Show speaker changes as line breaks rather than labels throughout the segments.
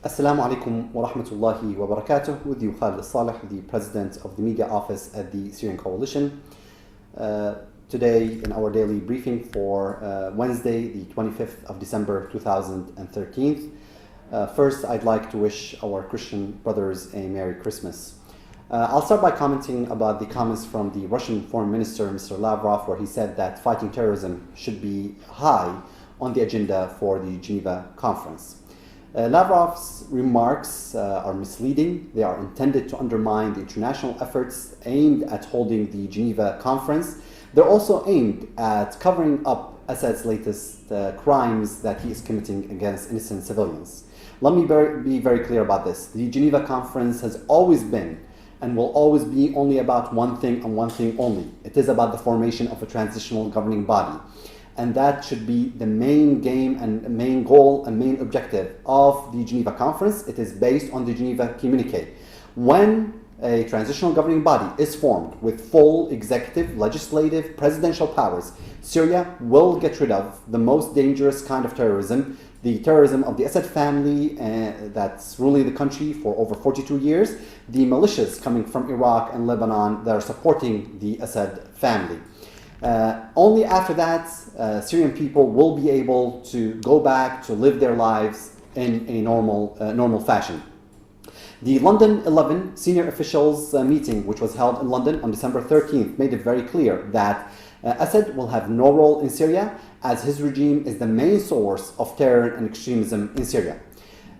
Assalamu alaikum wa rahmatullahi wa barakatuh. With you, Khalid Saleh, the President of the Media Office at the Syrian Coalition. Today, in our daily briefing for Wednesday, the 25th of December 2013. First, I'd like to wish our Christian brothers a Merry Christmas. I'll start by commenting about the comments from the Russian Foreign Minister, Mr. Lavrov, where he said that fighting terrorism should be high on the agenda for the Geneva conference. Lavrov's remarks are misleading. They are intended to undermine the international efforts aimed at holding the Geneva conference. They're also aimed at covering up Assad's latest crimes that he is committing against innocent civilians. Let me be very clear about this. The Geneva conference has always been and will always be only about one thing and one thing only. It is about the formation of a transitional governing body. And that should be the main game and main goal and main objective of the Geneva conference. It is based on the Geneva Communique. When a transitional governing body is formed with full executive, legislative, presidential powers, Syria will get rid of the most dangerous kind of terrorism, the terrorism of the Assad family that's ruling the country for over 42 years, the militias coming from Iraq and Lebanon that are supporting the Assad family. Only after that, Syrian people will be able to go back to live their lives in a normal fashion. The London 11 senior officials meeting, which was held in London on December 13th, made it very clear that Assad will have no role in Syria, as his regime is the main source of terror and extremism in Syria.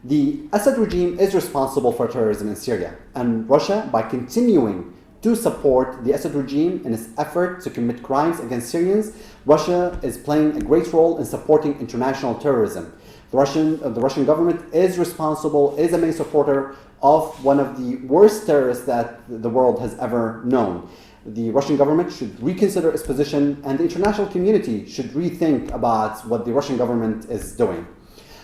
The Assad regime is responsible for terrorism in Syria, and Russia, by continuing to support the Assad regime in its effort to commit crimes against Syrians, Russia is playing a great role in supporting international terrorism. The Russian government is responsible, is a main supporter of one of the worst terrorists that the world has ever known. The Russian government should reconsider its position, and the international community should rethink about what the Russian government is doing.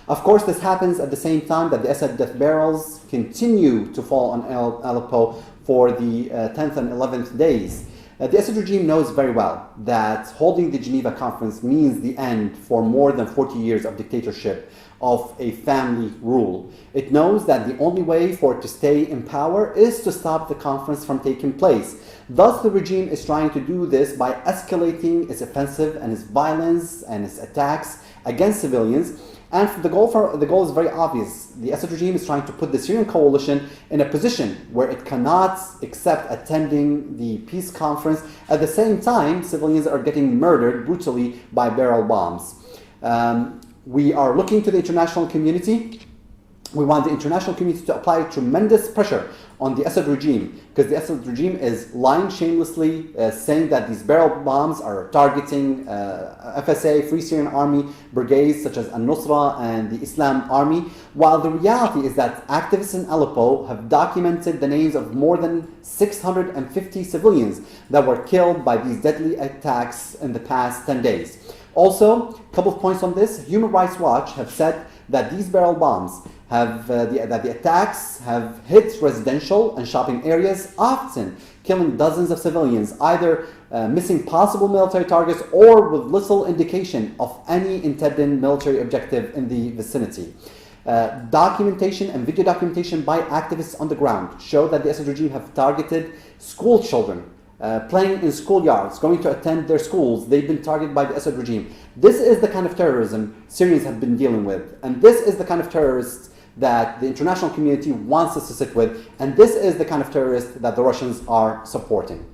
Of course, this happens at the same time that the Assad death barrels continue to fall on Aleppo for the 10th and 11th days. The Assad regime knows very well that holding the Geneva conference means the end for more than 40 years of dictatorship of a family rule. It knows that the only way for it to stay in power is to stop the conference from taking place. Thus, the regime is trying to do this by escalating its offensive and its violence and its attacks against civilians. And the goal is very obvious. The Assad regime is trying to put the Syrian coalition in a position where it cannot accept attending the peace conference. At the same time, civilians are getting murdered brutally by barrel bombs. We are looking to the international community. We want the international community to apply tremendous pressure on the Assad regime, because the Assad regime is lying shamelessly, saying that these barrel bombs are targeting FSA, Free Syrian Army brigades such as Al-Nusra and the Islam Army, while the reality is that activists in Aleppo have documented the names of more than 650 civilians that were killed by these deadly attacks in the past 10 days. Also, a couple of points on this. Human Rights Watch have said that these barrel bombs that the attacks have hit residential and shopping areas, often killing dozens of civilians, either missing possible military targets or with little indication of any intended military objective in the vicinity. Documentation and video documentation by activists on the ground show that the Assad regime have targeted school children playing in schoolyards, going to attend their schools. They've been targeted by the Assad regime. This is the kind of terrorism Syrians have been dealing with, and this is the kind of terrorists that the international community wants us to sit with, and this is the kind of terrorists that the Russians are supporting.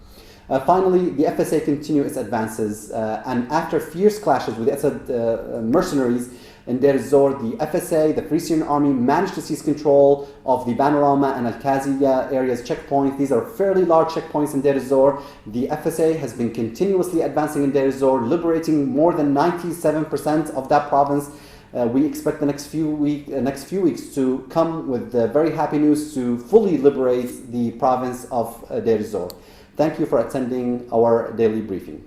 Finally, the FSA continue its advances, and after fierce clashes with the Assad mercenaries in Deir ez-Zor, the FSA, the Free Syrian Army, managed to seize control of the Panorama and Al-Qaziya areas checkpoints. These are fairly large checkpoints in Deir ez-Zor. The FSA has been continuously advancing in Deir ez-Zor, liberating more than 97% of that province. We expect the next few weeks to come with very happy news to fully liberate the province of Deir ez-Zor. Thank you for attending our daily briefing.